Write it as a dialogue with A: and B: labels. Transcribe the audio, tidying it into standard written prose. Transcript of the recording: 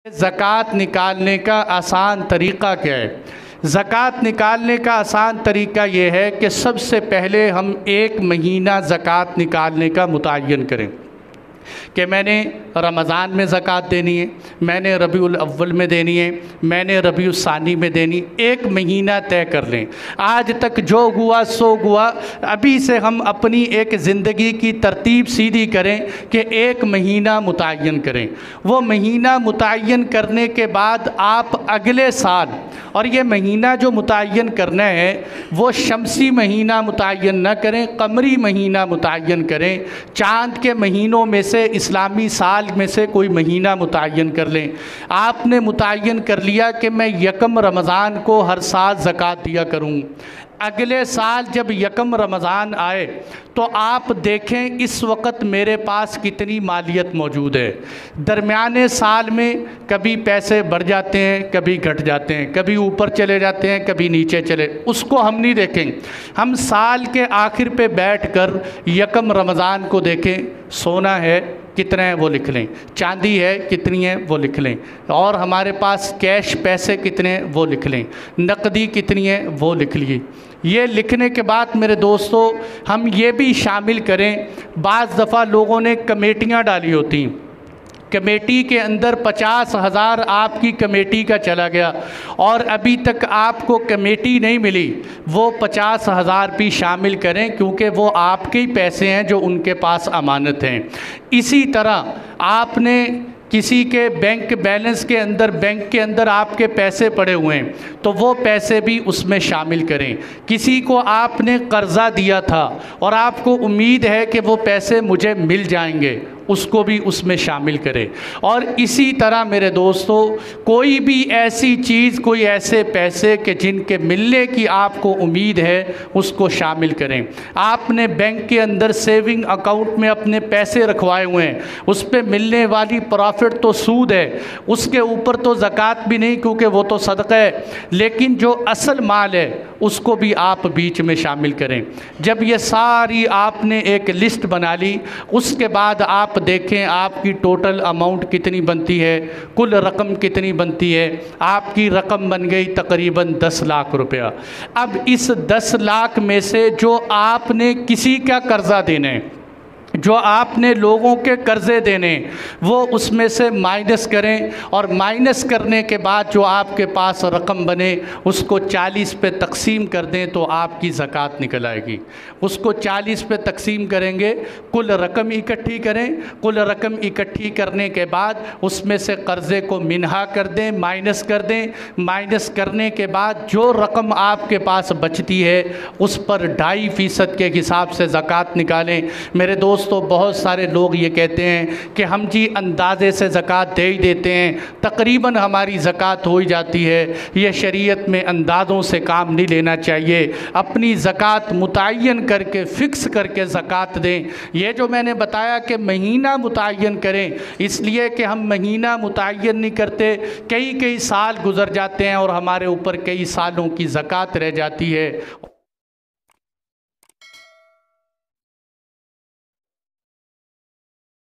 A: ज़कात निकालने का आसान तरीक़ा क्या है? ज़कात निकालने का आसान तरीक़ा ये है कि सबसे पहले हम 1 महीना ज़कात निकालने का मुतय्यन करें कि मैंने रमज़ान में ज़कात देनी है, मैंने रबीउल अव्वल में देनी है, मैंने रबीउल सानी में देनी। 1 महीना तय कर लें। आज तक जो हुआ सो हुआ, अभी से हम अपनी एक ज़िंदगी की तरतीब सीधी करें कि 1 महीना मुतय्यन करें। वो महीना मुतय्यन करने के बाद आप अगले साल, और ये महीना जो मुतय्यन करना है वो शमसी महीना मुतय्यन न करें, कमरी महीना मुतय्यन करें। चाँद के महीनों में से इस्लामी साल में से कोई महीना मुतय्यन कर लें। आपने मुतय्यन कर लिया कि मैं यकम रमज़ान को हर साल ज़कात दिया करूँ। अगले साल जब यकम रमज़ान आए तो आप देखें इस वक्त मेरे पास कितनी मालियत मौजूद है। दरमियाने साल में कभी पैसे बढ़ जाते हैं, कभी घट जाते हैं, कभी ऊपर चले जाते हैं, कभी नीचे चले, उसको हम नहीं देखें। हम साल के आखिर पे बैठकर यकम रमज़ान को देखें। सोना है कितना है वो लिख लें, चांदी है कितनी है वो लिख लें, और हमारे पास कैश पैसे कितने हैं वो लिख लें, नकदी कितनी है वो लिख लिए। ये लिखने के बाद मेरे दोस्तों हम ये भी शामिल करें, बाज़ दफ़ा लोगों ने कमेटियाँ डाली होती, कमेटी के अंदर 50,000 आपकी कमेटी का चला गया और अभी तक आपको कमेटी नहीं मिली, वो 50,000 भी शामिल करें, क्योंकि वो आपके ही पैसे हैं जो उनके पास अमानत हैं। इसी तरह आपने किसी के बैंक बैलेंस के अंदर, बैंक के अंदर आपके पैसे पड़े हुए हैं तो वो पैसे भी उसमें शामिल करें। किसी को आपने कर्ज़ा दिया था और आपको उम्मीद है कि वो पैसे मुझे मिल जाएंगे, उसको भी उसमें शामिल करें। और इसी तरह मेरे दोस्तों कोई भी ऐसी चीज़, कोई ऐसे पैसे कि जिनके मिलने की आपको उम्मीद है, उसको शामिल करें। आपने बैंक के अंदर सेविंग अकाउंट में अपने पैसे रखवाए हुए हैं, उस पर मिलने वाली प्रॉफिट तो सूद है, उसके ऊपर तो ज़कात भी नहीं क्योंकि वो तो सदक़ा है, लेकिन जो असल माल है उसको भी आप बीच में शामिल करें। जब ये सारी आपने एक लिस्ट बना ली, उसके बाद आप देखें आपकी टोटल अमाउंट कितनी बनती है, कुल रकम कितनी बनती है। आपकी रकम बन गई तकरीबन 10 लाख रुपया। अब इस 10 लाख में से जो आपने किसी का कर्ज़ा देना है, जो आपने लोगों के कर्ज़े देने, वो उसमें से माइनस करें, और माइनस करने के बाद जो आपके पास रकम बने उसको 40 पे तकसीम कर दें तो आपकी ज़कात निकल आएगी। उसको 40 पे तकसीम करेंगे, कुल रकम इकट्ठी करें, कुल रकम इकट्ठी करने के बाद उसमें से कर्ज़े को मिनहा कर दें, माइनस कर दें। माइनस करने के बाद जो रकम आपके पास बचती है उस पर 2.5% के हिसाब से ज़कात निकालें। मेरे दोस्तों बहुत सारे लोग ये कहते हैं कि हम जी अंदाज़े से ज़कात दे ही देते हैं, तकरीबन हमारी ज़कात हो ही जाती है। ये शरीयत में अंदाज़ों से काम नहीं लेना चाहिए। अपनी ज़कात मुतय्यन करके, फ़िक्स करके ज़कात दें। ये जो मैंने बताया कि महीना मुतय्यन करें, इसलिए कि हम महीना मुतय्यन नहीं करते, कई साल गुज़र जाते हैं और हमारे ऊपर कई सालों की ज़कात रह जाती है।